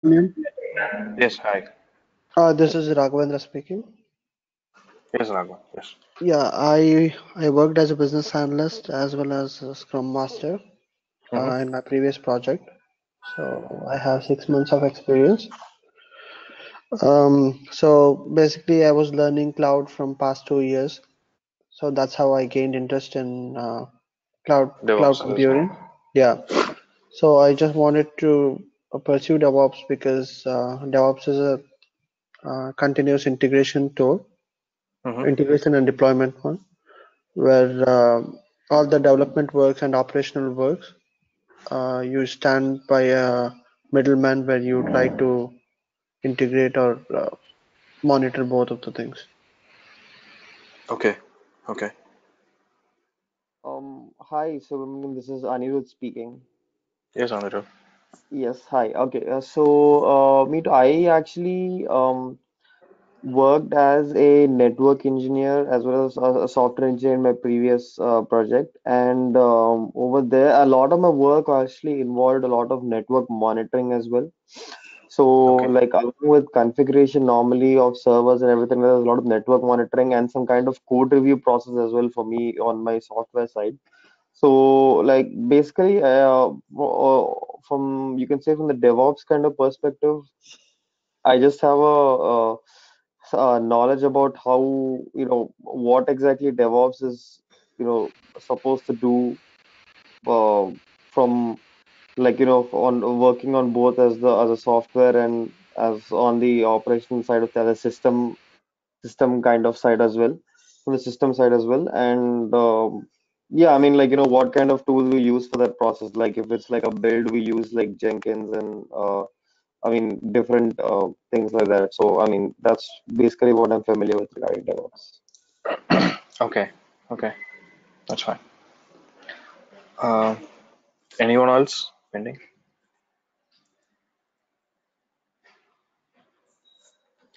Yes, hi. This is Raghavendra speaking. Yes, Raghav. Yes. Yeah, I worked as a business analyst as well as a Scrum Master Mm-hmm. in my previous project. So I have 6 months of experience. So basically, I was learning cloud from past 2 years. So that's how I gained interest in cloud DevOps as well. computing. Yeah. So I just wanted to pursue DevOps because DevOps is a continuous integration tool, Mm-hmm. integration and deployment one, where all the development works and operational works, you stand by a middleman where you try to integrate or monitor both of the things. Okay. Okay. Hi, Subramanian. This is Anirudh speaking. Yes, Anirudh. Yes, hi. Okay, me too. I actually worked as a network engineer as well as a software engineer in my previous project, and over there, a lot of my work actually involved a lot of network monitoring as well. So, Okay. like along with configuration normally of servers and everything, there's a lot of network monitoring and some kind of code review process as well for me on my software side. So, like basically, from you can say from the DevOps kind of perspective, I just have a knowledge about how, what exactly DevOps is, supposed to do uh, from on working on both as a software and as on the operation side of the system kind of side as well, from the system side as well. And yeah, I mean, what kind of tool we use for that process. Like if it's like a build, we use like Jenkins and I mean, different things like that. So, I mean, that's basically what I'm familiar with regarding DevOps. Okay. Okay. That's fine. Uh, Anyone else pending?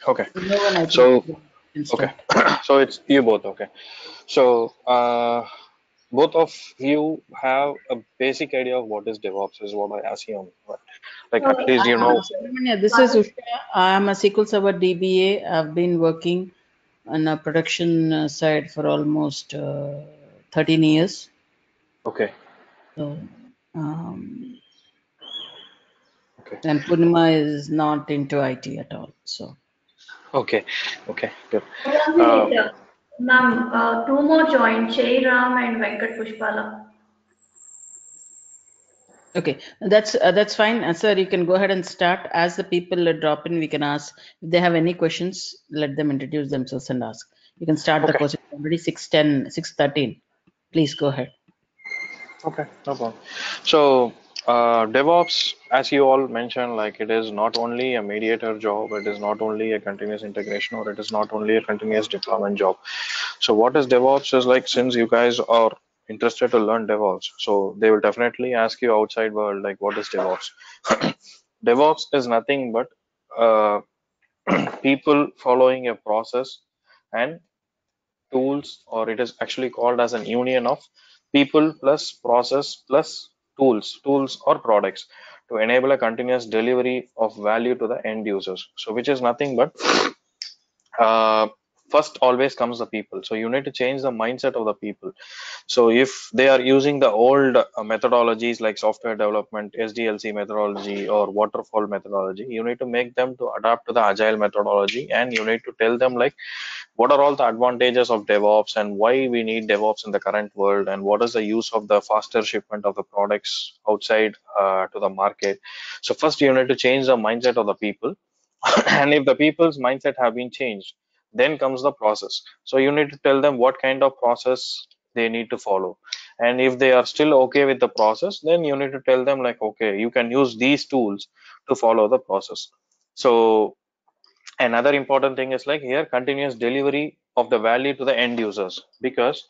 Okay. No one, I think, So, can okay. start. So it's you both. Okay. So, both of you have a basic idea of what is DevOps, is what I assume. Right? Like at least you know. Subramania, this is Usha. I'm a SQL Server DBA. I've been working on a production side for almost 13 years. Okay. So, um, Okay. and Purnima is not into IT at all. So, Okay. Okay. Good. One Uh, minute, ma'am. Two more joined, Jai Ram and Venkat Pushpala. okay, that's fine. Sir, you can go ahead and start. As the people drop in, we can ask if they have any questions. Let them introduce themselves and ask. You can start the okay. question. Already 6:10, 6:13. Please go ahead. Okay. No problem. So, DevOps, as you all mentioned, like it is not only a mediator job, it is not only a continuous integration, or it is not only a continuous deployment job. So, what is DevOps is like, since you guys are interested to learn DevOps, so they will definitely ask you outside world, like, what is DevOps? DevOps is nothing but uh, people following a process and tools, or it is actually called as an union of people plus process plus tools or products to enable a continuous delivery of value to the end users. So which is nothing but uh, first always comes the people. So you need to change the mindset of the people. So if they are using the old methodologies like software development, SDLC methodology or waterfall methodology, you need to make them to adapt to the agile methodology, and you need to tell them like what are all the advantages of DevOps and why we need DevOps in the current world, and what is the use of the faster shipment of the products outside to the market. So first you need to change the mindset of the people. And if the people's mindset have been changed, then comes the process. So you need to tell them what kind of process they need to follow. And if they are still okay with the process, then you need to tell them like, okay, you can use these tools to follow the process. So another important thing is like here continuous delivery of the value to the end users. Because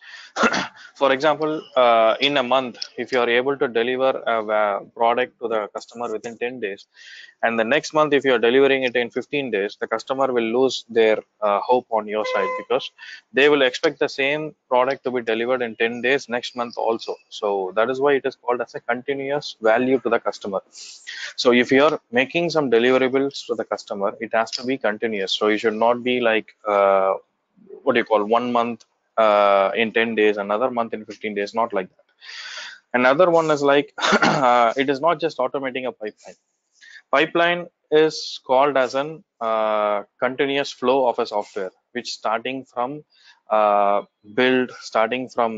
for example, in a month, if you are able to deliver a product to the customer within 10 days, and the next month if you are delivering it in 15 days, the customer will lose their hope on your side, because they will expect the same product to be delivered in 10 days next month also. So that is why it is called as a continuous value to the customer. So if you are making some deliverables to the customer, it has to be continuous. So you should not be like what do you call, 1 month in 10 days, another month in 15 days, not like that. Another one is like it is not just automating a pipeline. Pipeline is called as an continuous flow of a software, which starting from build, starting from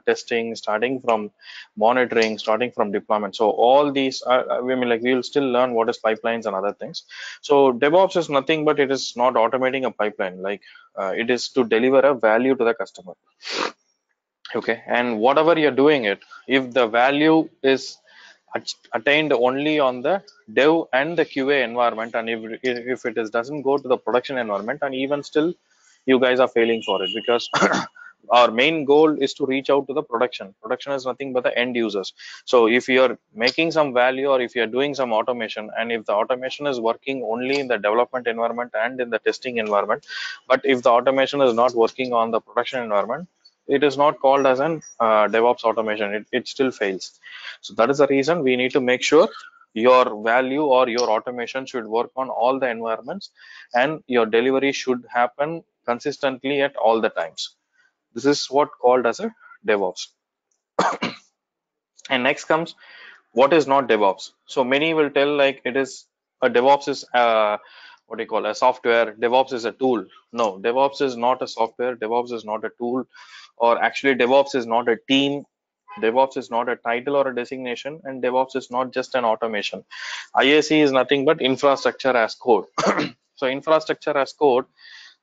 testing, starting from monitoring, starting from deployment. So all these, I mean, like we will still learn what is pipelines and other things. So DevOps is nothing but it is not automating a pipeline. Like it is to deliver a value to the customer. Okay, and whatever you're doing it, if the value is attained only on the dev and the QA environment, and if it is doesn't go to the production environment, and even still you guys are failing for it, because our main goal is to reach out to the production is nothing but the end users. So if you're making some value, or if you're doing some automation, and if the automation is working only in the development environment and in the testing environment, but if the automation is not working on the production environment, it is not called as an DevOps automation. It still fails. So that is the reason we need to make sure your value or your automation should work on all the environments, and your delivery should happen consistently at all the times. This is what called as a DevOps. And next comes what is not DevOps. So many will tell like it is a DevOps is what do you call a software. DevOps is a tool. No, DevOps is not a software. DevOps is not a tool, or actually DevOps is not a team. DevOps is not a title or a designation, and DevOps is not just an automation. IAC is nothing but infrastructure as code. So infrastructure as code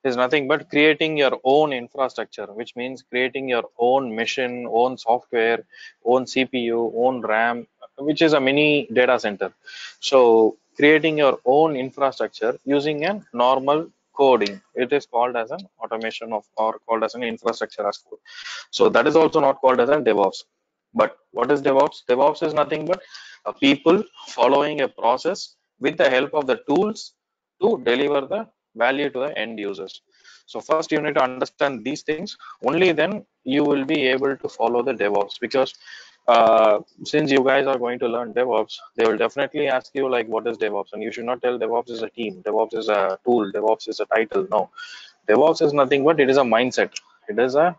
is nothing but creating your own infrastructure, which means creating your own machine, own software, own CPU, own RAM, which is a mini data center. So creating your own infrastructure using a normal coding, it is called as an automation of, or called as an infrastructure as code. So that is also not called as a DevOps. But what is DevOps? DevOps is nothing but people following a process with the help of the tools to deliver the value to the end users. So first you need to understand these things. Only then you will be able to follow the DevOps, because since you guys are going to learn DevOps, they will definitely ask you like, what is DevOps? And you should not tell DevOps is a team, DevOps is a tool, DevOps is a title. No, DevOps is nothing but it is a mindset. It is a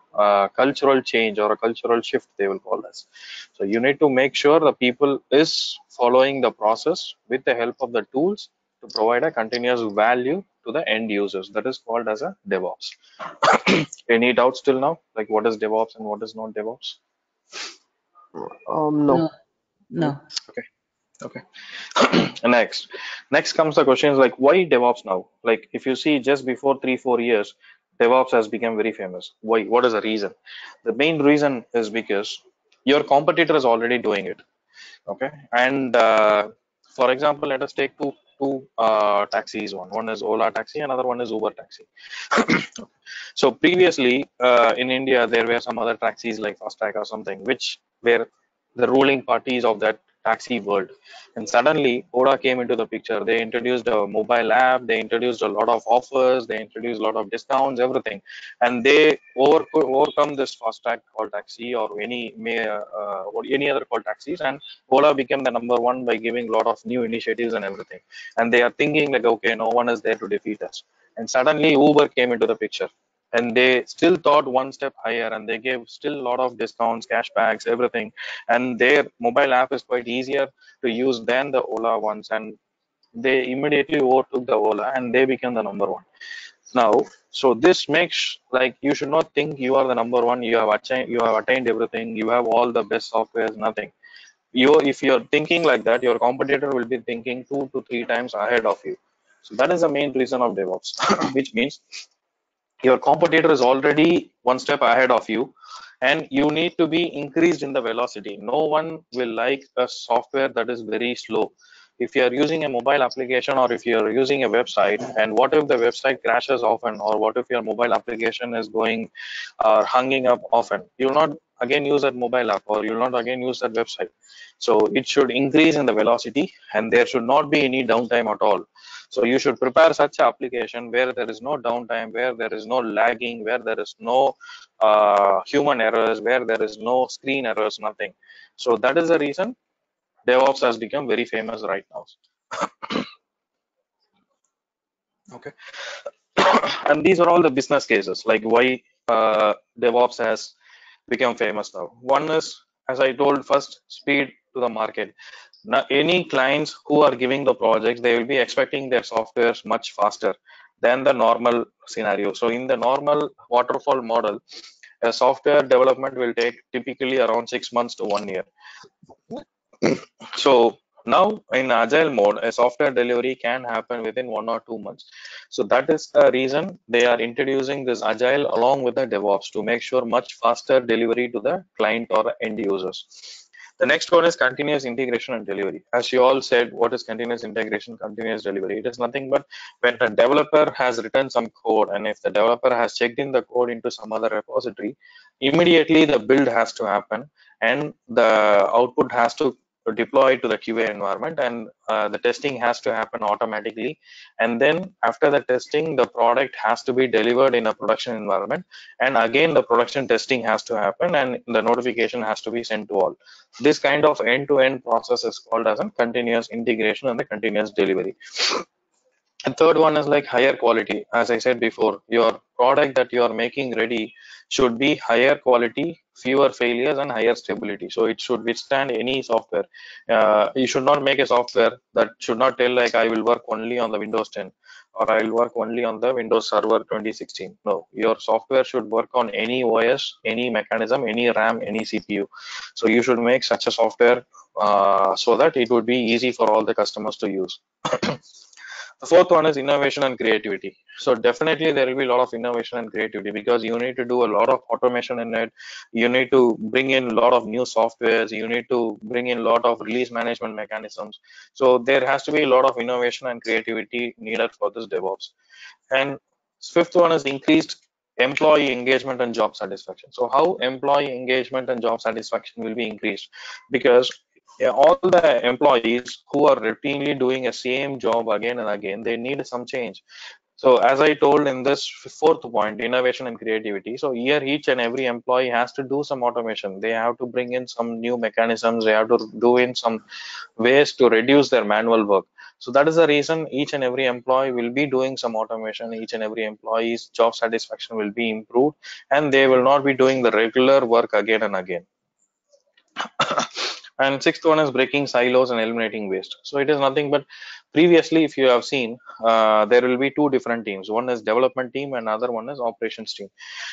cultural change or a cultural shift, they will call this. So you need to make sure the people is following the process with the help of the tools to provide a continuous value to the end users. That is called as a DevOps. Any doubts till now? Like what is DevOps and what is not DevOps? No. No, no. Okay. Okay. Next comes the question is like, why DevOps now? Like if you see just before 3-4 years, DevOps has become very famous. Why? What is the reason? The main reason is because your competitor is already doing it. Okay, and for example, let us take two taxis. One is Ola taxi, another one is Uber taxi. So previously in India, there were some other taxis like Fastag or something, which were the ruling parties of that taxi world. And suddenly Ola came into the picture. They introduced a mobile app, they introduced a lot of offers, they introduced a lot of discounts, everything. And they overcome this Fastag call taxi or any other call taxis, and Ola became the number one by giving a lot of new initiatives and everything. And they are thinking like, okay, no one is there to defeat us. And suddenly Uber came into the picture, and they still thought one step higher, and they gave still a lot of discounts, cashbacks, everything. And their mobile app is quite easier to use than the Ola ones, and they immediately overtook the Ola, and they became the number one. Now, so this makes like you should not think you are the number one. You have attained everything. You have all the best softwares. Nothing. If you're thinking like that, your competitor will be thinking 2 to 3 times ahead of you. So that is the main reason of DevOps, which means your competitor is already one step ahead of you, and you need to be increased in the velocity. No one will like a software that is very slow. If you are using a mobile application or if you are using a website, and what if the website crashes often, or what if your mobile application is going or hanging up often, you will not again use that mobile app, or you will not again use that website. So it should increase in the velocity, and there should not be any downtime at all. So you should prepare such an application where there is no downtime, where there is no lagging, where there is no human errors, where there is no screen errors, nothing. So that is the reason DevOps has become very famous right now. Okay. And these are all the business cases, like why DevOps has become famous now. One is, as I told, first, speed to the market. Now, any clients who are giving the projects, they will be expecting their softwares much faster than the normal scenario. So in the normal waterfall model, a software development will take typically around 6 months to 1 year. So now in agile mode, a software delivery can happen within 1 or 2 months. So that is the reason they are introducing this agile along with the DevOps to make sure much faster delivery to the client or end users. The next one is continuous integration and delivery. As you all said, what is continuous integration, continuous delivery? It is nothing but when a developer has written some code, and if the developer has checked in the code into some other repository, immediately the build has to happen and the output has to deploy to the QA environment, and the testing has to happen automatically. And then after the testing, the product has to be delivered in a production environment. And again, the production testing has to happen and the notification has to be sent to all. This kind of end-to-end process is called as a continuous integration and the continuous delivery. And third one is like higher quality. As I said before, your product that you are making ready should be higher quality, fewer failures, and higher stability. So it should withstand any software. You should not make a software that should not tell like I will work only on the Windows 10 or I will work only on the Windows Server 2016. No, your software should work on any OS, any mechanism, any RAM, any CPU. So you should make such a software so that it would be easy for all the customers to use. The fourth one is innovation and creativity. So definitely there will be a lot of innovation and creativity because you need to do a lot of automation in it. You need to bring in a lot of new softwares. You need to bring in a lot of release management mechanisms. So there has to be a lot of innovation and creativity needed for this DevOps. And fifth one is increased employee engagement and job satisfaction. So how employee engagement and job satisfaction will be increased? Because all the employees who are routinely doing a same job again and again, they need some change. So as I told in this fourth point, innovation and creativity. So here each and every employee has to do some automation. They have to bring in some new mechanisms. They have to do in some ways to reduce their manual work. So that is the reason each and every employee will be doing some automation. Each and every employee's job satisfaction will be improved, and they will not be doing the regular work again and again. And sixth one is breaking silos and eliminating waste. So it is nothing but previously, if you have seen, there will be two different teams. One is development team and another one is operations team.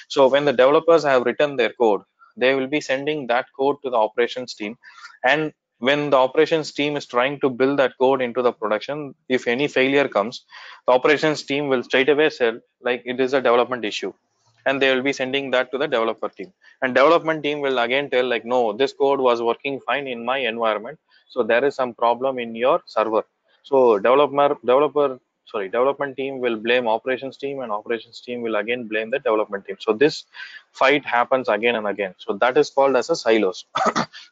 So when the developers have written their code, they will be sending that code to the operations team. And when the operations team is trying to build that code into the production, if any failure comes, the operations team will straight away say like it is a development issue, and they will be sending that to the developer team. And development team will again tell like, no, this code was working fine in my environment, so there is some problem in your server. So development team will blame operations team, and operations team will again blame the development team. So this fight happens again and again. So that is called as a silos.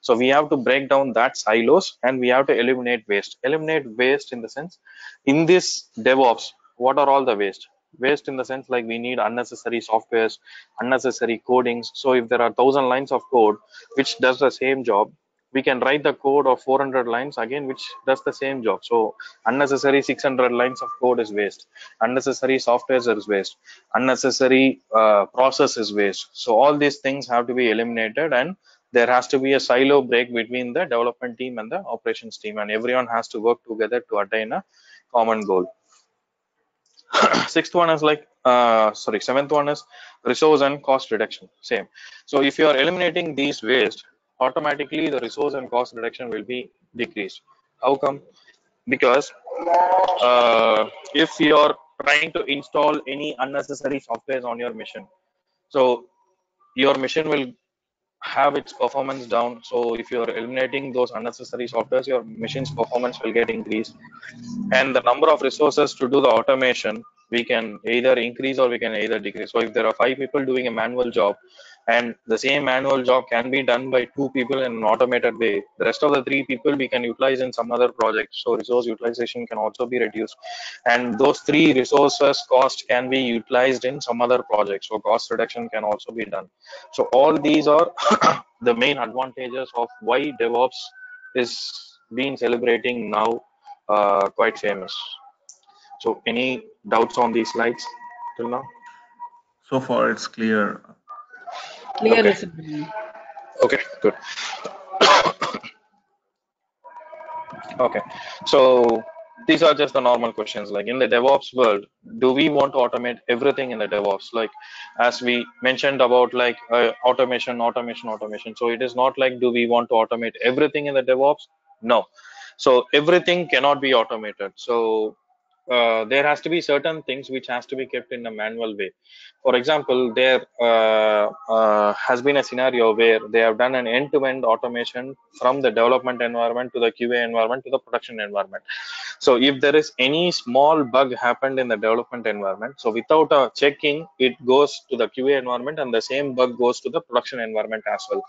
So we have to break down that silos, and we have to eliminate waste. Eliminate waste in the sense, in this DevOps, what are all the waste in the sense like we need unnecessary softwares, unnecessary codings. So if there are 1,000 lines of code which does the same job, we can write the code of 400 lines again which does the same job. So unnecessary 600 lines of code is waste, unnecessary softwares is waste, unnecessary process is waste. So all these things have to be eliminated, and there has to be a silo break between the development team and the operations team, and everyone has to work together to attain a common goal. Seventh one is resource and cost reduction. Same. So if you are eliminating these waste, automatically the resource and cost reduction will be decreased. How come? Because if you are trying to install any unnecessary softwares on your machine, so your machine will have its performance down. So if you're eliminating those unnecessary softwares, your machine's performance will get increased. And the number of resources to do the automation, we can either increase or we can either decrease. So if there are 5 people doing a manual job, and the same manual job can be done by 2 people in an automated way, the rest of the 3 people we can utilize in some other project. So resource utilization can also be reduced, and those 3 resources cost can be utilized in some other project. So cost reduction can also be done. So all these are the main advantages of why DevOps is being celebrating now, quite famous. So any doubts on these slides till now? So far, it's clear. Clear, Okay. Subramanian. Okay, good. Okay, so these are just the normal questions. Like in the DevOps world, do we want to automate everything in the DevOps? Like as we mentioned about like automation. So it is not like do we want to automate everything in the DevOps? No. So everything cannot be automated. So there has to be certain things which has to be kept in a manual way. For example, there has been a scenario where they have done an end-to-end automation from the development environment to the QA environment to the production environment. So if there is any small bug happened in the development environment, so without checking, it goes to the QA environment and the same bug goes to the production environment as well,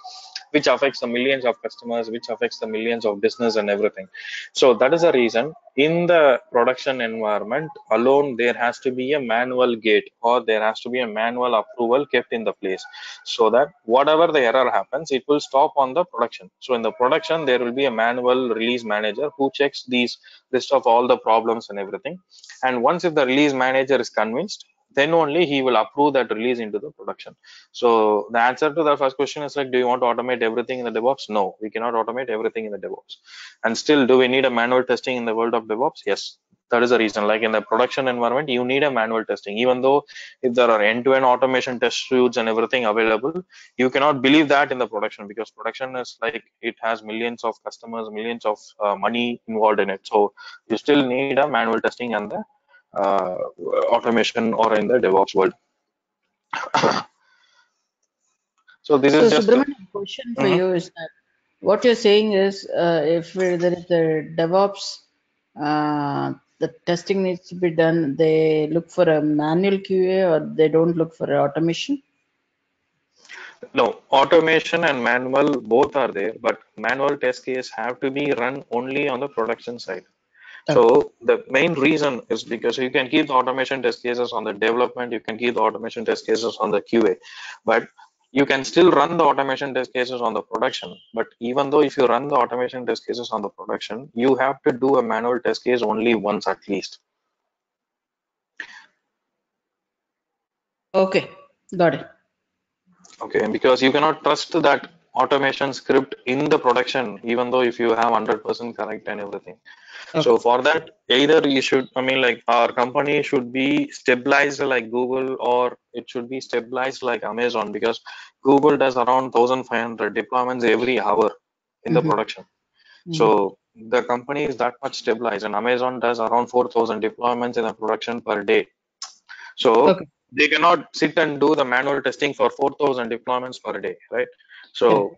which affects the millions of customers, which affects the millions of business and everything. So that is the reason in the production environment alone, there has to be a manual gate or there has to be a manual approval kept in the place, so that whatever the error happens, it will stop on the production. So in the production, there will be a manual release manager who checks these list of all the problems and everything. And once if the release manager is convinced, then only he will approve that release into the production. So the answer to the first question is like, do you want to automate everything in the DevOps? No, we cannot automate everything in the DevOps. And still, do we need a manual testing in the world of DevOps? Yes. That is the reason. Like in the production environment, you need a manual testing. Even though if there are end-to-end automation test suites and everything available, you cannot believe that in the production, because production is like it has millions of customers, millions of money involved in it. So you still need a manual testing and the uh, automation or in the DevOps world. So this So is just. Subramanian, question for you is that what you're saying is if there is a DevOps, the testing needs to be done, they look for a manual QA or they don't look for automation? No, automation and manual both are there, but manual test case have to be run only on the production side. So the main reason is because you can keep the automation test cases on the development, you can keep the automation test cases on the QA, but you can still run the automation test cases on the production. But even though if you run the automation test cases on the production, you have to do a manual test case only once at least. Okay, got it. Okay, because you cannot trust that automation script in the production, even though if you have 100% correct and everything. So for that, either you should, I mean, like our company should be stabilized like Google, or it should be stabilized like Amazon, because Google does around 1,500 deployments every hour in the production. So the company is that much stabilized, and Amazon does around 4,000 deployments in the production per day. So they cannot sit and do the manual testing for 4,000 deployments per day, right? So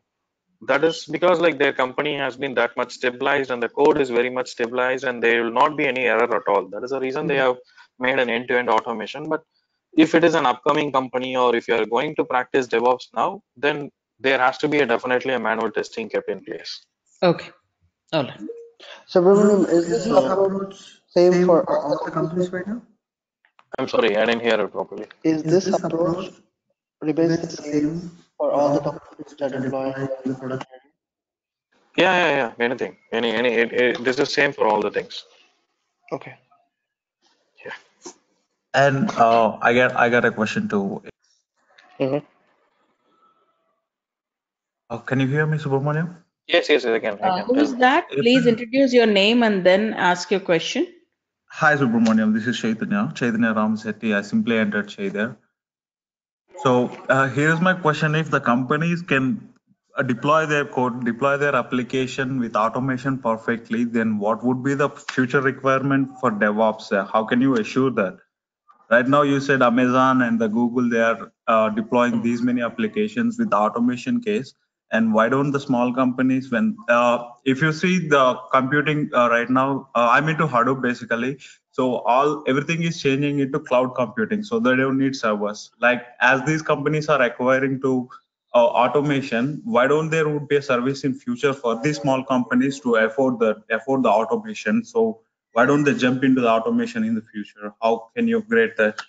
that is because like their company has been that much stabilized and the code is very much stabilized and there will not be any error at all. That is the reason they have made an end-to-end automation. But if it is an upcoming company or if you are going to practice DevOps now, then there has to be definitely a manual testing kept in place. Okay, all right. Subramaniam, is this approach same for all the companies right now? I'm sorry, I didn't hear it properly. Is this approach remains the same for all the companies that deploy in the production? Yeah. Anything, this is same for all the things. Okay. Yeah. And I got a question too. Can you hear me, Subramaniam? Yes, I can. Who is that? Please introduce your name and then ask your question. Hi, Subramaniam. This is Chaitanya Ramsetti. I simply entered Chaitanya. So here's my question: if the companies can deploy their code, deploy their application with automation perfectly, then what would be the future requirement for DevOps? How can you assure that Right now, you said Amazon and the Google, they are deploying these many applications with the automation case. And why don't the small companies, when if you see the computing right now, I'm into Hadoop basically. So everything is changing into cloud computing. So they don't need servers. Like as these companies are acquiring to automation, why don't there would be a service in future for these small companies to afford the automation? So why don't they jump into the automation in the future? How can you upgrade that?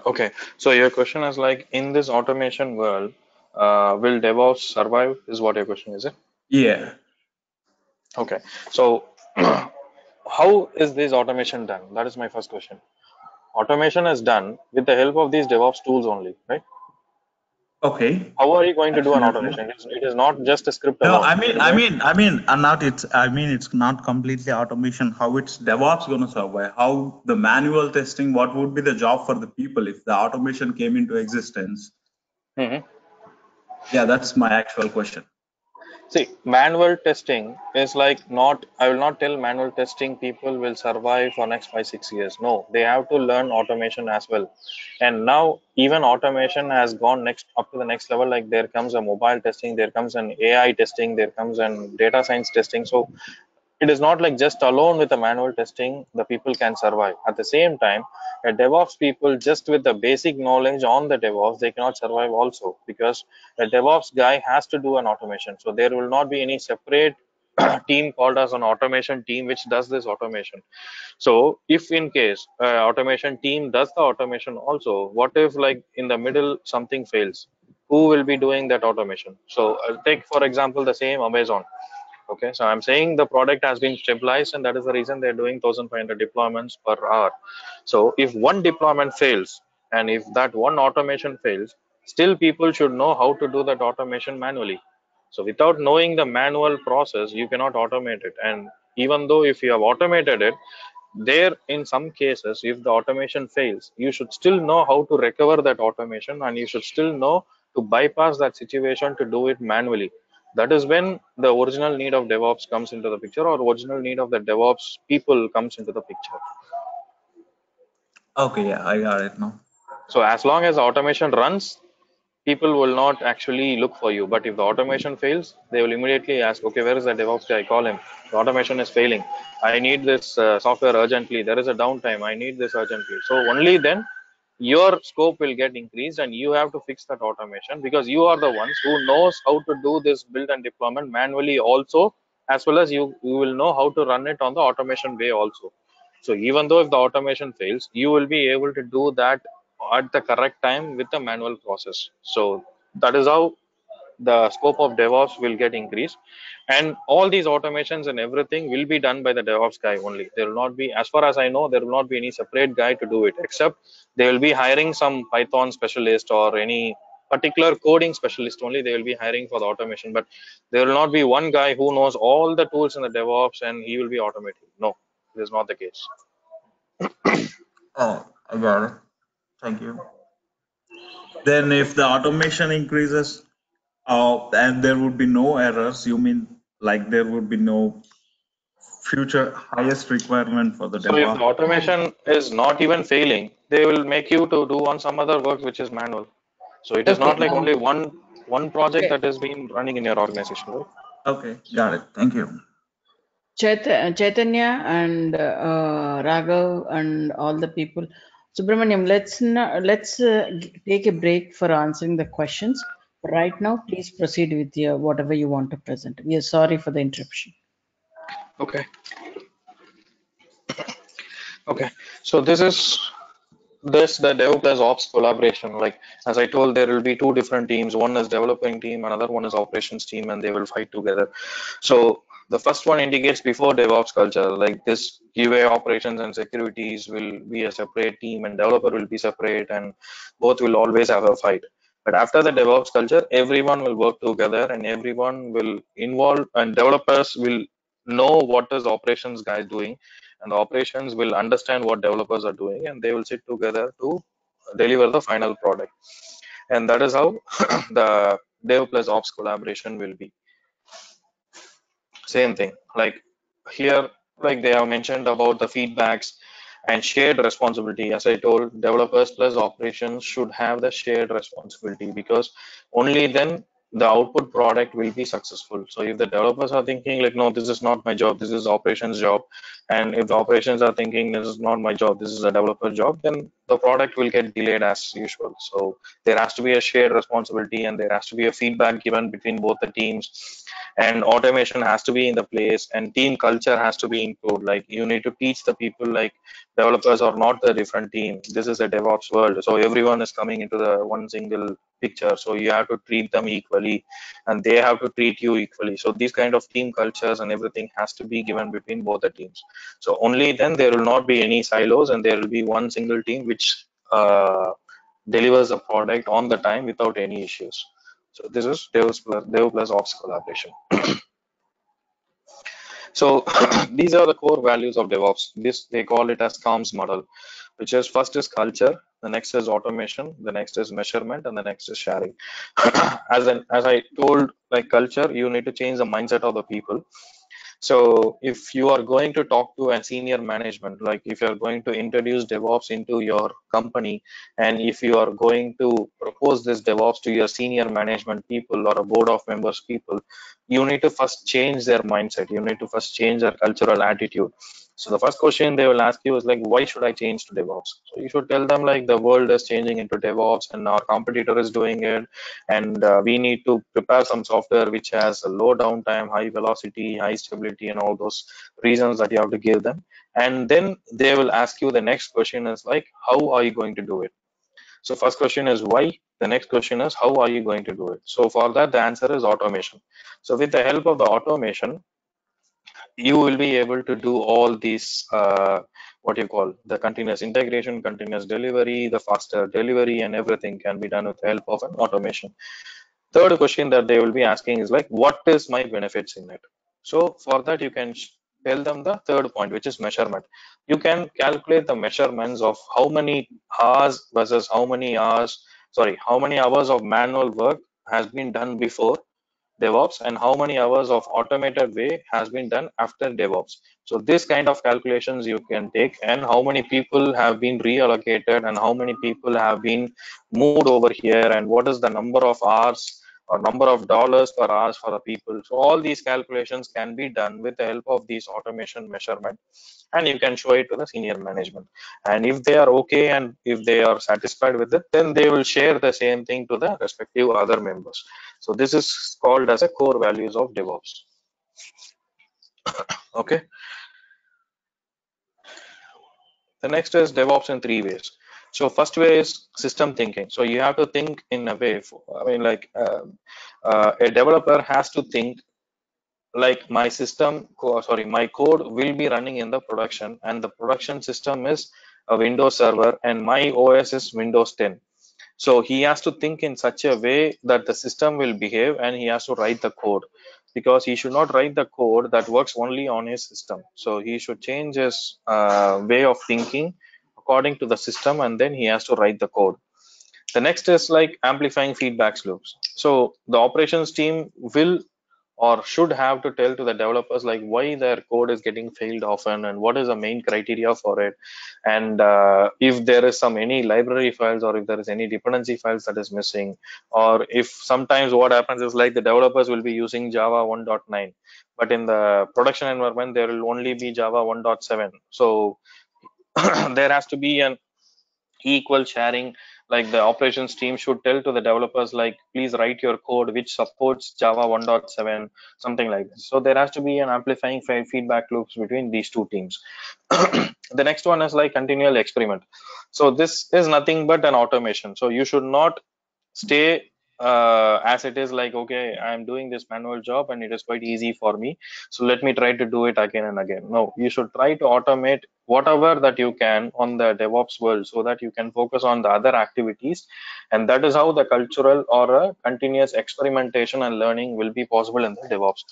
Okay, so your question is like, in this automation world, will DevOps survive? Is what your question is, it? Yeah. Okay, so how is this automation done? That is my first question. Automation is done with the help of these DevOps tools only, right? Okay. How are you going to do an Absolutely. automation? It is not just a script No, alone. it's not completely automation. How it's DevOps going to survive? How the manual testing? What would be the job for the people if the automation came into existence? Mhm. Yeah, that's my actual question. See, manual testing is like not, I will not tell manual testing people will survive for next 5, 6 years. No, they have to learn automation as well. And now even automation has gone next up to the next level. Like there comes a mobile testing, there comes an AI testing, there comes an data science testing. So it is not like just alone with the manual testing the people can survive. At the same time, a DevOps people just with the basic knowledge on the DevOps, they cannot survive also, because a DevOps guy has to do an automation. So there will not be any separate team called as an automation team which does this automation. So if in case automation team does the automation also, what if like in the middle something fails? Who will be doing that automation? So take for example the same Amazon. Okay, so I'm saying the product has been stabilized, and that is the reason they're doing 1,500 deployments per hour. So if one deployment fails, and if that one automation fails, still people should know how to do that automation manually. So without knowing the manual process, you cannot automate it. And even though if you have automated it, there in some cases, if the automation fails, you should still know how to recover that automation, and you should still know to bypass that situation to do it manually. That is when the original need of DevOps comes into the picture, or original need of the DevOps people comes into the picture. Okay, yeah, I got it now. So as long as automation runs, people will not actually look for you. But if the automation fails, they will immediately ask, okay, where is the DevOps guy? Call him. The automation is failing. I need this software urgently. There is a downtime. I need this urgently. So only then your scope will get increased, and you have to fix that automation, because you are the ones who knows how to do this build and deployment manually also, as well as you will know how to run it on the automation way also. So even though if the automation fails, you will be able to do that at the correct time with the manual process. So that is how the scope of DevOps will get increased, and all these automations and everything will be done by the DevOps guy only. There will not be, as far as I know, there will not be any separate guy to do it, except they will be hiring some Python specialist or any particular coding specialist only. They will be hiring for the automation, but there will not be one guy who knows all the tools in the DevOps and he will be automating. No, this is not the case. Oh, I got it. Thank you. Then if the automation increases, and there would be no errors, you mean like there would be no future highest requirement for the So if the DevOps? automation is not even failing, they will make you to do on some other work which is manual. So it is Okay. not like only one project Okay. that has been running in your organization, right? Okay, got it. Thank you. Chaitanya and Raghav and all the people. Subramaniam, let's take a break for answering the questions. Right now, please proceed with your whatever you want to present. We are sorry for the interruption. Okay. Okay. So this the dev plus ops collaboration. Like as I told, there will be two different teams. One is developing team, another one is operations team, and they will fight together. So the first one indicates before DevOps culture, like this QA operations and securities will be a separate team, and developer will be separate, and both will always have a fight. But after the DevOps culture, everyone will work together, and everyone will involve, and developers will know what is operations guy doing, and the operations will understand what developers are doing, and they will sit together to deliver the final product. And that is how the dev plus ops collaboration will be. Same thing, like here, like they have mentioned about the feedbacks And shared responsibility, as I told, developers plus operations should have the shared responsibility, because only then the output product will be successful. So if the developers are thinking like, no, this is not my job, this is operations job, and if the operations are thinking this is not my job, this is a developer job, then the product will get delayed as usual. So there has to be a shared responsibility, and there has to be a feedback given between both the teams, and automation has to be in the place, and team culture has to be included. Like, you need to teach the people like developers are not the different team. This is a DevOps world, so everyone is coming into the one single picture. So you have to treat them equally, and they have to treat you equally. So these kind of team cultures and everything has to be given between both the teams. So only then there will not be any silos, and there will be one single team which delivers a product on the time without any issues. So this is Dev plus Ops collaboration. So these are the core values of DevOps. This, they call it as CALMS model, which is first is culture, the next is automation, the next is measurement, and the next is sharing. As I told, like culture, you need to change the mindset of the people. So if you are going to talk to a senior management, like if you're going to introduce DevOps into your company, and if you are going to propose this DevOps to your senior management people or a board of members people, you need to first change their mindset. You need to first change their cultural attitude. So the first question they will ask you is like, why should I change to DevOps? So you should tell them like, the world is changing into DevOps and our competitor is doing it, and we need to prepare some software which has a low downtime, high velocity, high stability, and all those reasons that you have to give them. And then they will ask you, the next question is like, how are you going to do it? So first question is why, the next question is how are you going to do it? So for that, the answer is automation. So with the help of the automation, you will be able to do all these what you call the continuous integration, continuous delivery, the faster delivery, and everything can be done with the help of an automation. Third question that they will be asking is like, what is my benefits in it? So for that, you can tell them the third point, which is measurement. You can calculate the measurements of how many hours versus how many hours of manual work has been done before DevOps, and how many hours of automated way has been done after DevOps. So this kind of calculations you can take, and how many people have been reallocated, and how many people have been moved over here, and what is the number of hours or number of dollars per hours for the people. So all these calculations can be done with the help of these automation measurement, and you can show it to the senior management. And if they are okay and if they are satisfied with it, then they will share the same thing to the respective other members. So this is called as a core values of DevOps. Okay. The next is DevOps in three ways. So first way is system thinking. So you have to think in a way, a developer has to think like, my my code will be running in the production, and the production system is a Windows server, and my OS is Windows 10. So he has to think in such a way that the system will behave, and he has to write the code, because he should not write the code that works only on his system. So he should change his way of thinking according to the system, and then he has to write the code. The next is like amplifying feedback loops. So the operations team will or should have to tell to the developers like, why their code is getting failed often, and what is the main criteria for it, and if there is any library files, or if there is any dependency files that is missing, or if sometimes what happens is like, the developers will be using Java 1.9, but in the production environment there will only be Java 1.7. So there has to be an equal sharing. Like, the operations team should tell to the developers like, please write your code which supports Java 1.7, something like this. So there has to be an amplifying feedback loops between these two teams. The next one is like continual experiment. So this is nothing but an automation. So you should not stay as it is, like, okay, I'm doing this manual job and it is quite easy for me, so let me try to do it again and again. No, you should try to automate whatever that you can on the DevOps world, so that you can focus on the other activities. And that is how the cultural or a continuous experimentation and learning will be possible in the DevOps.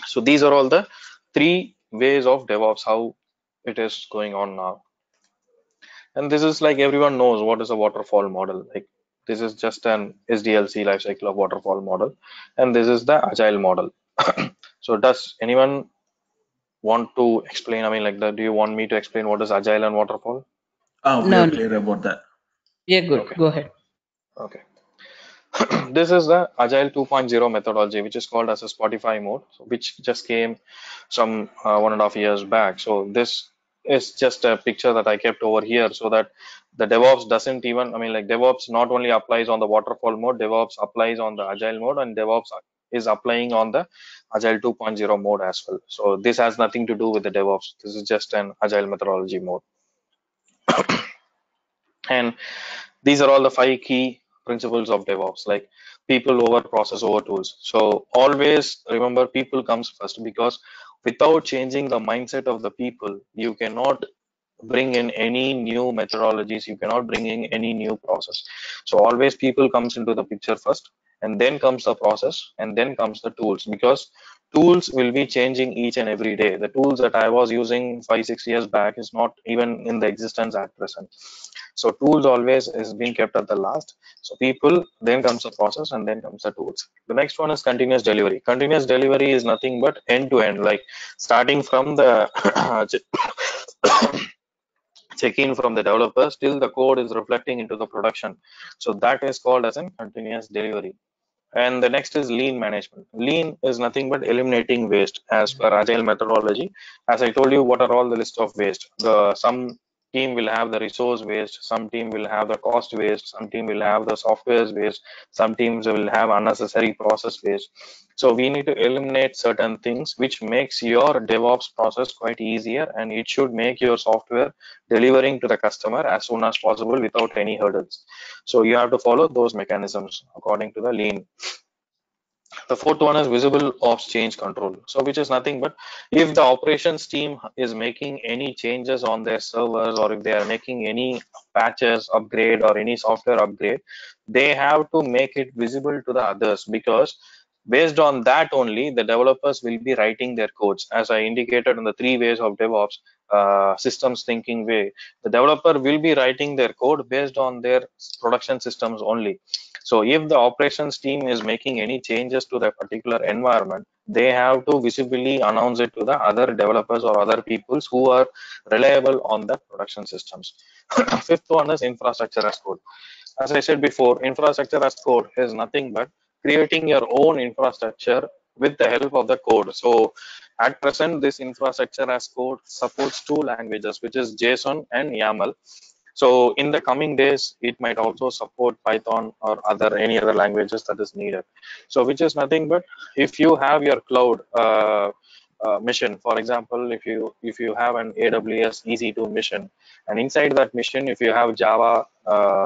So these are all the three ways of DevOps, how it is going on now. And this is like, everyone knows what is a waterfall model. Like, this is just an SDLC lifecycle of waterfall model, and this is the agile model. So does anyone want to explain? I mean, like, do you want me to explain what is Agile and Waterfall? We No, are no. clear about that. Yeah, good. Okay. Go ahead. Okay. This is the Agile 2.0 methodology, which is called as a Spotify mode, which just came some 1.5 years back. So this is just a picture that I kept over here so that the DevOps doesn't even, I mean, like, DevOps not only applies on the waterfall mode, DevOps applies on the Agile mode, and DevOps is applying on the Agile 2.0 mode as well. So this has nothing to do with the DevOps. This is just an Agile methodology mode. And these are all the 5 key principles of DevOps, like people over process over tools. So always remember, people comes first, because without changing the mindset of the people, you cannot bring in any new methodologies, you cannot bring in any new process. So always people comes into the picture first, and then comes the process, and then comes the tools, because tools will be changing each and every day. The tools that I was using 5-6 years back is not even in the existence at present. So tools always is being kept at the last. So people, then comes the process, and then comes the tools. The next one is continuous delivery. Continuous delivery is nothing but end to end, like starting from the check-in from the developers till the code is reflecting into the production. So that is called as a continuous delivery. And the next is lean management. Lean is nothing but eliminating waste as per Agile methodology. As I told you, what are all the list of waste? Some team will have the resource waste, some team will have the cost waste, some team will have the software waste, some teams will have unnecessary process waste. So we need to eliminate certain things which makes your DevOps process quite easier, and it should make your software delivering to the customer as soon as possible without any hurdles. So you have to follow those mechanisms according to the lean. The fourth one is visible ops change control. So which is nothing but, if the operations team is making any changes on their servers, or if they are making any patches upgrade or any software upgrade, they have to make it visible to the others, because based on that only the developers will be writing their codes. As I indicated in the 3 ways of DevOps, systems thinking way, the developer will be writing their code based on their production systems only. So if the operations team is making any changes to the particular environment, they have to visibly announce it to the other developers or other peoples who are reliable on the production systems. Fifth one is infrastructure as code. As I said before, infrastructure as code is nothing but creating your own infrastructure with the help of the code. So at present, this infrastructure as code supports 2 languages, which is JSON and YAML. So in the coming days, it might also support Python or any other languages that is needed. So which is nothing but, if you have your cloud mission, for example, if you have an AWS EC2 mission, and inside that mission, if you have Java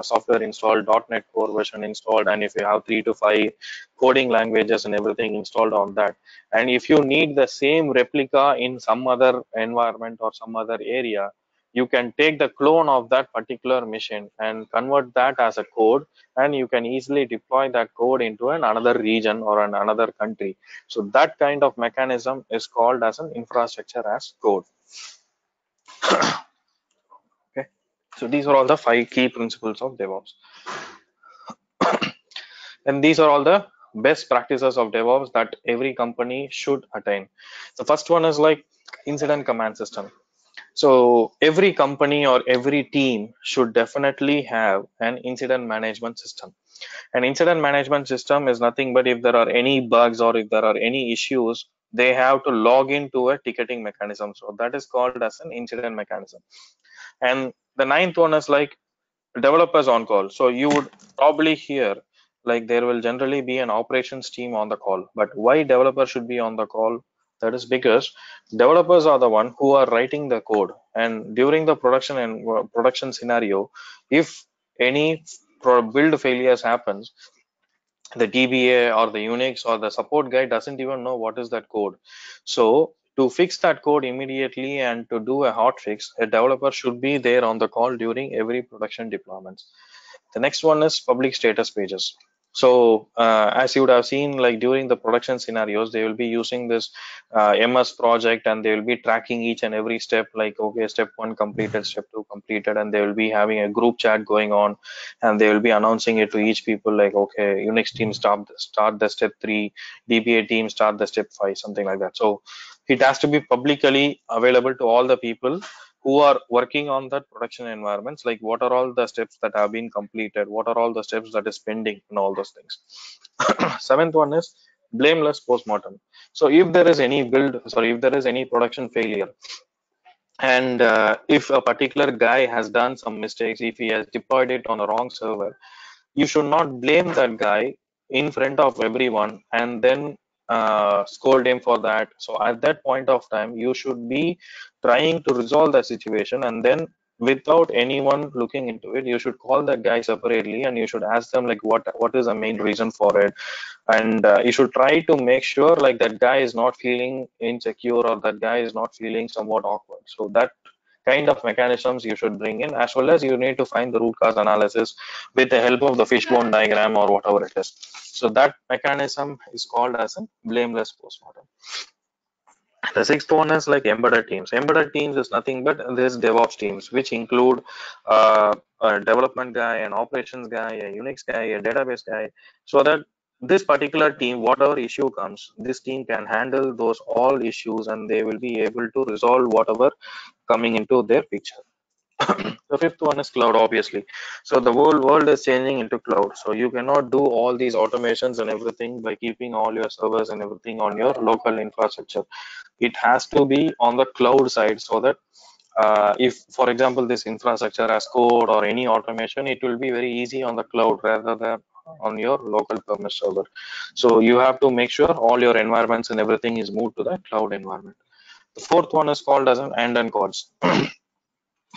software installed, .NET Core version installed, and if you have 3 to 5 coding languages and everything installed on that, and if you need the same replica in some other environment or some other area, you can take the clone of that particular machine and convert that as a code, and you can easily deploy that code into another region or another country. So that kind of mechanism is called as an infrastructure as code. Okay, so these are all the 5 key principles of DevOps, and these are all the best practices of DevOps that every company should attain. The first one is like incident command system. So every company or every team should definitely have an incident management system. An incident management system is nothing but, if there are any bugs or if there are any issues, they have to log into a ticketing mechanism. So that is called as an incident mechanism. And the ninth one is like developers on call. So you would probably hear, like, there will generally be an operations team on the call, but why developers should be on the call? That is because developers are the one who are writing the code, and during the production and production scenario, if any build failures happens, the DBA or the Unix or the support guy doesn't even know what is that code. So to fix that code immediately and to do a hot fix, a developer should be there on the call during every production deployment. The next one is public status pages. So as you would have seen, like during the production scenarios, they will be using this MS project, and they will be tracking each and every step, like, okay, step 1 completed, step 2 completed, and they will be having a group chat going on, and they will be announcing it to each people, like, okay, Unix team start the step 3, DBA team start the step 5, something like that. So It has to be publicly available to all the people who are working on that production environments, like what are all the steps that have been completed, what are all the steps that is pending, and all those things. Seventh one is blameless postmortem. So if there is any if there is any production failure, and if a particular guy has done some mistakes, if he has deployed it on a wrong server, you should not blame that guy in front of everyone and then scold him for that. So at that point of time, you should be trying to resolve the situation, and then without anyone looking into it, you should call that guy separately and you should ask them like what is the main reason for it, and you should try to make sure like that guy is not feeling insecure or that guy is not feeling somewhat awkward. So that kind of mechanisms you should bring in, as well as you need to find the root cause analysis with the help of the fishbone diagram or whatever it is. So that mechanism is called as a blameless postmortem. The sixth one is like embedded teams. Embedded teams is nothing but this DevOps teams, which include a development guy, an operations guy, a Unix guy, a database guy, so that this particular team, whatever issue comes, this team can handle those all issues and they will be able to resolve whatever coming into their picture. The fifth one is cloud, obviously. So the whole world is changing into cloud. So you cannot do all these automations and everything by keeping all your servers and everything on your local infrastructure. It has to be on the cloud side, so that if, for example, this infrastructure has code or any automation, it will be very easy on the cloud rather than on your local premise server. So you have to make sure all your environments and everything is moved to the cloud environment. The fourth one is called as an hand-and codes.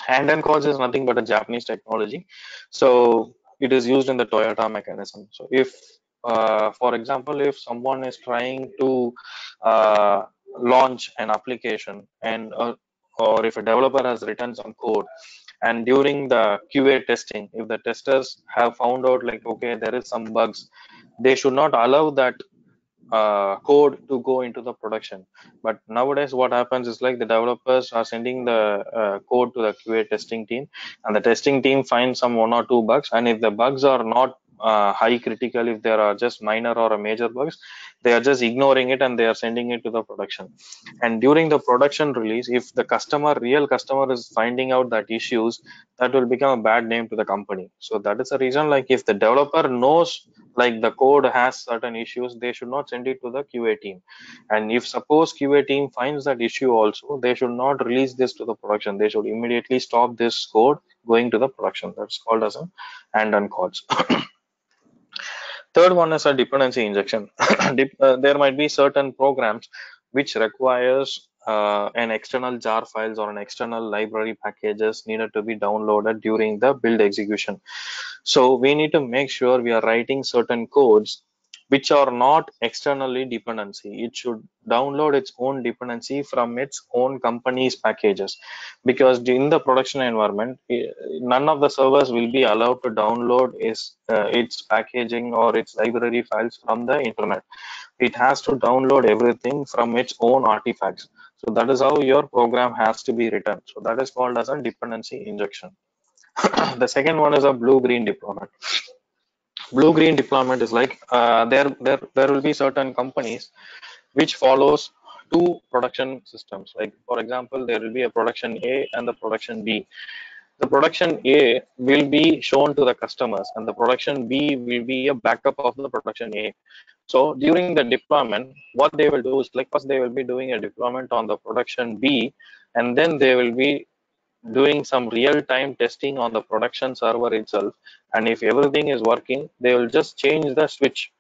Hand-and codes is nothing but a Japanese technology. So it is used in the Toyota mechanism. So if, for example, if someone is trying to launch an application, and or if a developer has written some code, and during the QA testing, if the testers have found out like, okay, there is some bugs, they should not allow that code to go into the production. But nowadays what happens is like the developers are sending the code to the QA testing team, and the testing team finds some one or two bugs, and if the bugs are not high critical, if there are just minor or a major bugs, they are just ignoring it and they are sending it to the production. And during the production release, if the real customer is finding out that issues, that will become a bad name to the company. So that is the reason, like if the developer knows like the code has certain issues, they should not send it to the QA team. And if suppose QA team finds that issue also, they should not release this to the production. They should immediately stop this code going to the production. That's called as a hand-and codes. Third one is a dependency injection. There might be certain programs which requires an external jar files or an external library packages needed to be downloaded during the build execution. So we need to make sure we are writing certain codes which are not externally dependency. It should download its own dependency from its own company's packages, because in the production environment, none of the servers will be allowed to download its packaging or its library files from the internet. It has to download everything from its own artifacts. So that is how your program has to be written. So that is called as a dependency injection. The second one is a blue-green deployment. Blue-green deployment is like there will be certain companies which follows two production systems. Like for example, there will be a production A and the production B. The production A will be shown to the customers, and the production B will be a backup of the production A. So during the deployment, what they will do is like first they will be doing a deployment on the production B, and then they will be doing some real-time testing on the production server itself. And if everything is working, they will just change the switch,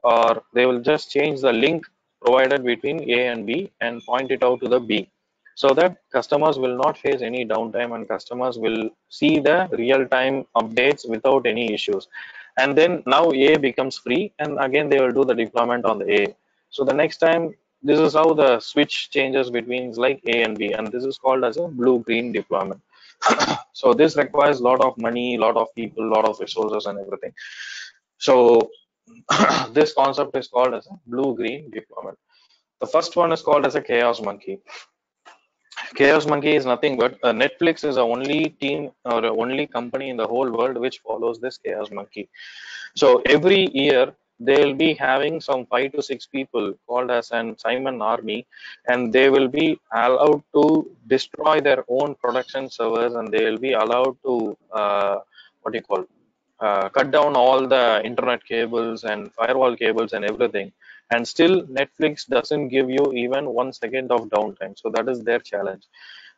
or they will just change the link provided between A and B and point it out to the B, so that customers will not face any downtime and customers will see the real-time updates without any issues. And then now A becomes free, and again they will do the deployment on the A. So the next time, this is how the switch changes between like A and B, and this is called as a blue-green deployment. So this requires a lot of money, a lot of people, a lot of resources and everything. So this concept is called as a blue-green deployment. The first one is called as a chaos monkey. Chaos monkey is nothing but Netflix is the only team or only company in the whole world which follows this chaos monkey. So every year they'll be having some 5 to 6 people called as an Simon army, and they will be allowed to destroy their own production servers, and they will be allowed to what do you call cut down all the internet cables and firewall cables and everything, and still Netflix doesn't give you even 1 second of downtime. So that is their challenge.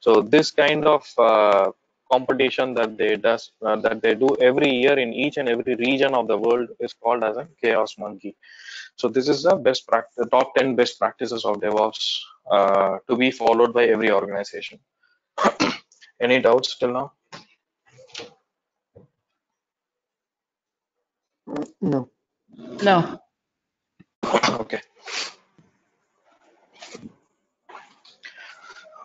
So this kind of competition that they do every year in each and every region of the world is called as a chaos monkey. So this is the top 10 best practices of DevOps to be followed by every organization. Any doubts till now? No. No. Okay.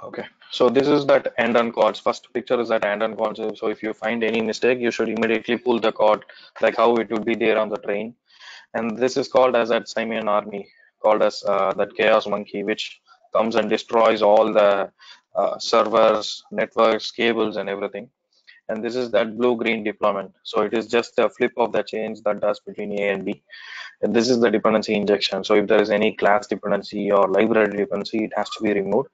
Okay. So this is that end on chords. First picture is that end on chords. So if you find any mistake, you should immediately pull the cord, like how it would be there on the train. And this is called as that Simian army, called as that chaos monkey, which comes and destroys all the servers, networks, cables, and everything. And this is that blue-green deployment. So it is just a flip of the change that does between A and B. And this is the dependency injection. So if there is any class dependency or library dependency, it has to be removed.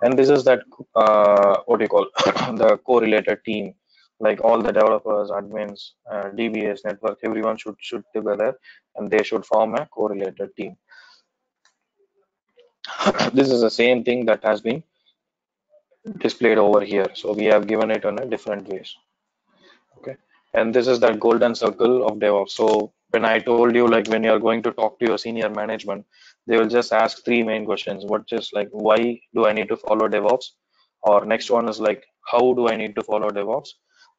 And this is that what do you call the correlated team, like all the developers, admins, DBAs, network, everyone should together, and they should form a correlated team. This is the same thing that has been displayed over here. So we have given it in a different ways. Okay. And this is that golden circle of DevOps. So when I told you, like when you're going to talk to your senior management, they will just ask three main questions. What is like, why do I need to follow DevOps? Or next one is like, how do I need to follow DevOps?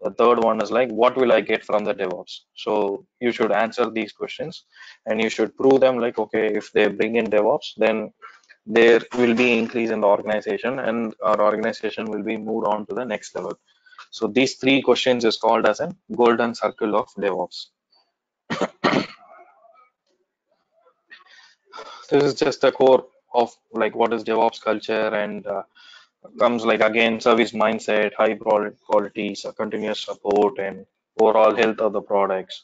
The third one is like, what will I get from the DevOps? So you should answer these questions, and you should prove them like, okay, if they bring in DevOps, then there will be increase in the organization, and our organization will be moved on to the next level. So these three questions is called as a golden circle of DevOps. This is just the core of like what is DevOps culture, and comes like again service mindset, high quality, continuous support, and overall health of the products.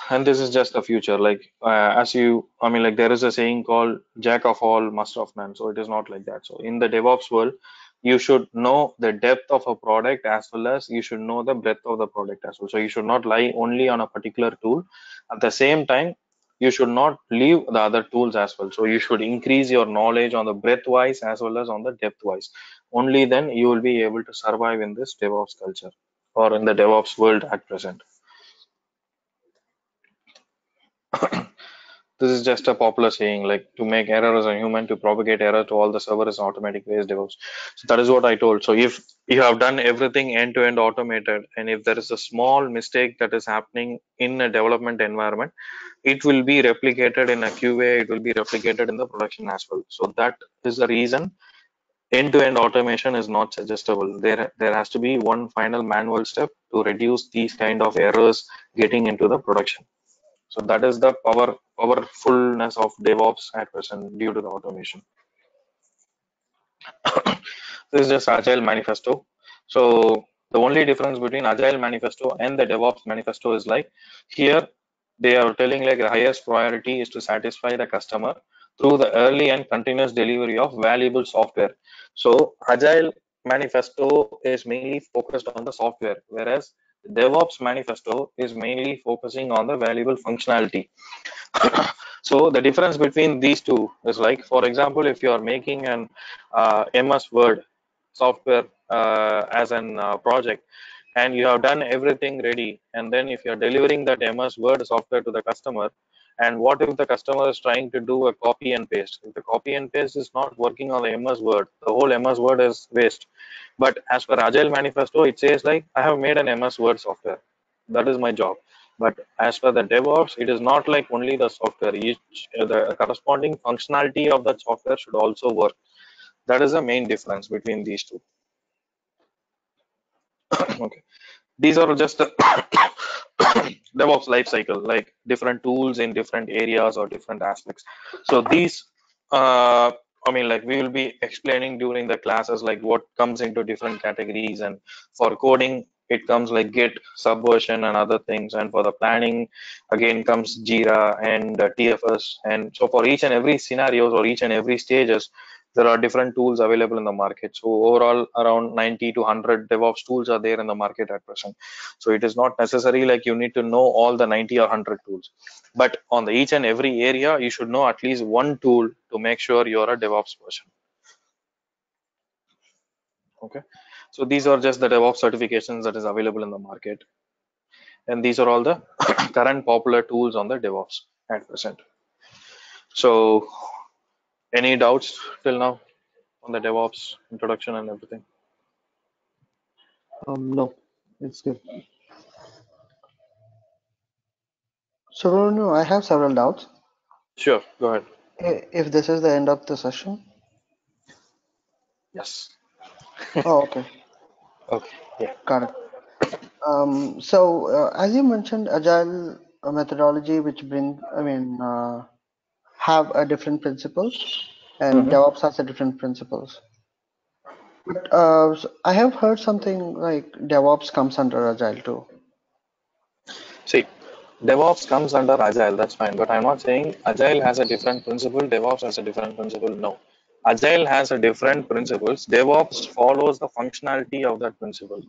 And this is just the future, like as you I mean like there is a saying called jack of all master of none. So it is not like that. So in the DevOps world, you should know the depth of a product as well as you should know the breadth of the product as well. So you should not lie only on a particular tool. At the same time, you should not leave the other tools as well. So you should increase your knowledge on the breadth wise as well as on the depth wise. Only then you will be able to survive in this DevOps culture or in the DevOps world at present. This is just a popular saying, like to make error as a human, to propagate error to all the servers automatic ways DevOps. So that is what I told. So if you have done everything end to end automated, and if there is a small mistake that is happening in a development environment, it will be replicated in a QA, it will be replicated in the production as well. So that is the reason end to end automation is not suggestible. There has to be one final manual step to reduce these kind of errors getting into the production. So that is the powerfulness of DevOps at present due to the automation. This is just Agile Manifesto. So the only difference between Agile Manifesto and the DevOps Manifesto is like here they are telling like the highest priority is to satisfy the customer through the early and continuous delivery of valuable software. So Agile Manifesto is mainly focused on the software, whereas DevOps Manifesto is mainly focusing on the valuable functionality. So the difference between these two is like, for example, if you are making an MS Word software as an project, and you have done everything ready, and then if you're delivering that MS Word software to the customer, and what if the customer is trying to do a copy and paste? If the copy and paste is not working on the MS Word, the whole MS Word is waste. But as per Agile Manifesto, it says like, I have made an MS Word software. That is my job. But as per the DevOps, it is not like only the software. The corresponding functionality of that software should also work. That is the main difference between these two. Okay. These are just the DevOps lifecycle, like different tools in different areas or different aspects. So these, I mean, like we will be explaining during the classes, like what comes into different categories. And for coding, it comes like Git, Subversion, and other things. And for the planning, again comes Jira and TFS. And so for each and every scenarios or each and every stages, there are different tools available in the market. So overall, around 90 to 100 DevOps tools are there in the market at present. So it is not necessary like you need to know all the 90 or 100 tools, but on the each and every area, you should know at least one tool to make sure you're a DevOps person. Okay, so these are just the DevOps certifications that is available in the market, and these are all the current popular tools on the DevOps at present. So any doubts till now on the DevOps introduction and everything? No, it's good. So no, I have several doubts. Sure, go ahead. If this is the end of the session. Yes. Oh, okay. Okay, yeah. Got it. So as you mentioned, agile methodology, which have a different principles, and DevOps has a different principles. But so I have heard something like DevOps comes under agile too. See, DevOps comes under Agile, that's fine, but I'm not saying Agile has a different principle, DevOps has a different principle. No. Agile has a different principles. DevOps follows the functionality of that principle.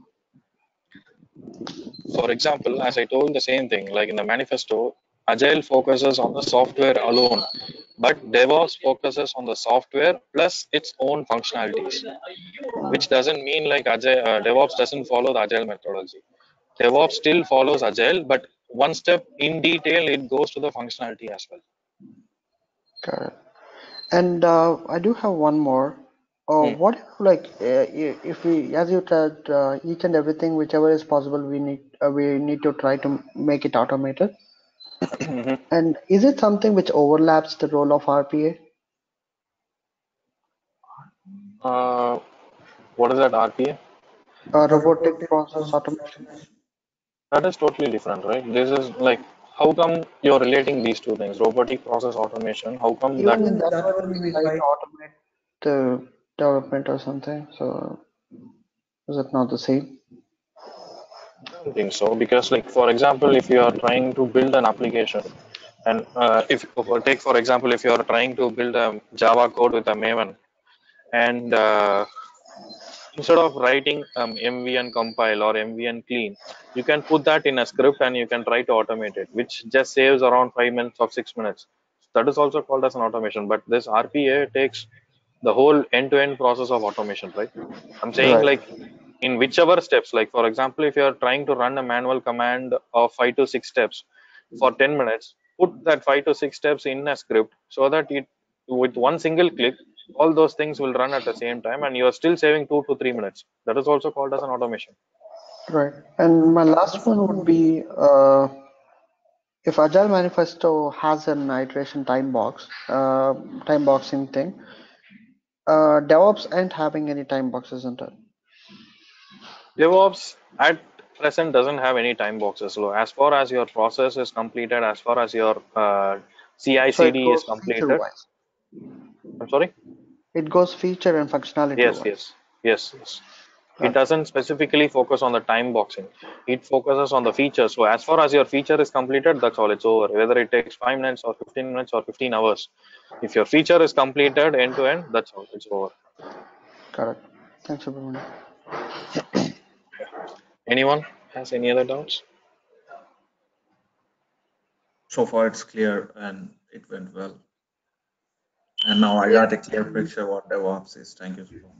For example, as I told the same thing, like in the manifesto, Agile focuses on the software alone, but DevOps focuses on the software plus its own functionalities, which doesn't mean like DevOps doesn't follow the Agile methodology. DevOps still follows Agile, but one step in detail, it goes to the functionality as well. Got it. And I do have one more. What if, like, if we, as you said, each and everything, whichever is possible, we need to try to make it automated. And is it something which overlaps the role of RPA? What is that RPA? Robotic process automation. That is totally different, right? This is like, how come you're relating these two things? Robotic process automation, how come that? Even in that one, we try to automate the development or something. So is it not the same? I don't think so, because like, for example, if you are trying to build an application, and take for example, if you are trying to build a Java code with a Maven, and instead of writing mvn compile or mvn clean, you can put that in a script and you can try to automate it, which just saves around 5 minutes or 6 minutes. That is also called as an automation, but this RPA takes the whole end-to-end process of automation, right? I'm saying Right. like in whichever steps, like for example, if you're trying to run a manual command of 5 to 6 steps for 10 minutes, put that 5 to 6 steps in a script so that it, with one single click, all those things will run at the same time and you're still saving 2 to 3 minutes. That is also called as an automation. Right. And my last one would be if Agile Manifesto has an iteration time boxing thing, DevOps ain't having any time boxes, isn't it? DevOps at present doesn't have any time boxes. So as far as your process is completed, as far as your So it CI/CD is goes feature completed. wise. I'm sorry. It goes feature and functionality Yes, wise. yes, yes, yes. It Okay. doesn't specifically focus on the time boxing. It focuses on the feature. So as far as your feature is completed, that's all. It's over. Whether it takes 5 minutes or 15 minutes or 15 hours, if your feature is completed end to end, that's all. It's over. Correct. Thanks, Subramanian. Anyone has any other doubts? So far, it's clear and it went well. And now I got a clear picture what DevOps is. Thank you so much.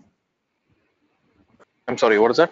I'm sorry, what is that?